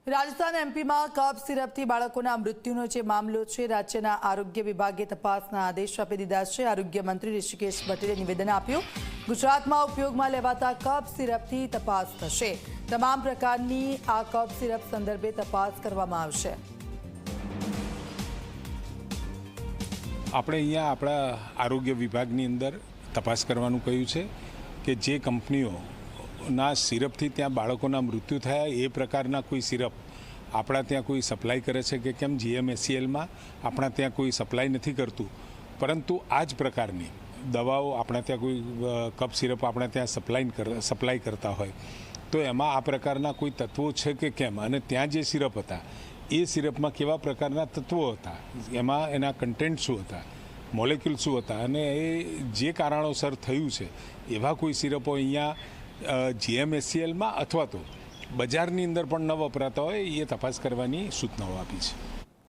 રાજસ્થાન એમપીમાં કફ સિરપથી બાળકોના મૃત્યુનો જે મામલો છે, રાજ્યના આરોગ્ય વિભાગે તપાસના આદેશ આપી દીધા છે। આરોગ્ય મંત્રી ઋષિકેશ પટેલે નિવેદન આપ્યું, ગુજરાતમાં ઉપયોગમાં લેવાતા કફ સિરપથી તપાસ થશે। તમામ પ્રકારની આ કફ સિરપ સંદર્ભે તપાસ કરવામાં આવશે। આપણે અહીંયા આપણા આરોગ્ય વિભાગની અંદર તપાસ કરવાનું કહ્યું છે કે જે કંપનીઓના સિરપથી ત્યાં બાળકોના મૃત્યુ થયા એ પ્રકારના કોઈ સિરપ આપણા ત્યાં કોઈ સપ્લાય કરે છે કે કેમ। GMSCLમાં આપણા ત્યાં કોઈ સપ્લાય નથી કરતું, પરંતુ આ જ પ્રકારની દવાઓ આપણા ત્યાં કોઈ કફ સિરપ આપણા ત્યાં સપ્લાય કરતા હોય તો એમાં આ પ્રકારના કોઈ તત્વો છે કે કેમ, અને ત્યાં જે સિરપ હતા એ સિરપમાં કેવા પ્રકારના તત્વો હતા, એમાં એના કન્ટેન્ટ શું હતા, મોલેક્યુલ શું હતા, અને એ જે કારણોસર થયું છે એવા કોઈ સિરપો અહીંયા GMSCLમાં અથવા તો બજારની અંદર પણ ન વપરાતા હોય એ તપાસ કરવાની સૂચનાઓ આપી છે।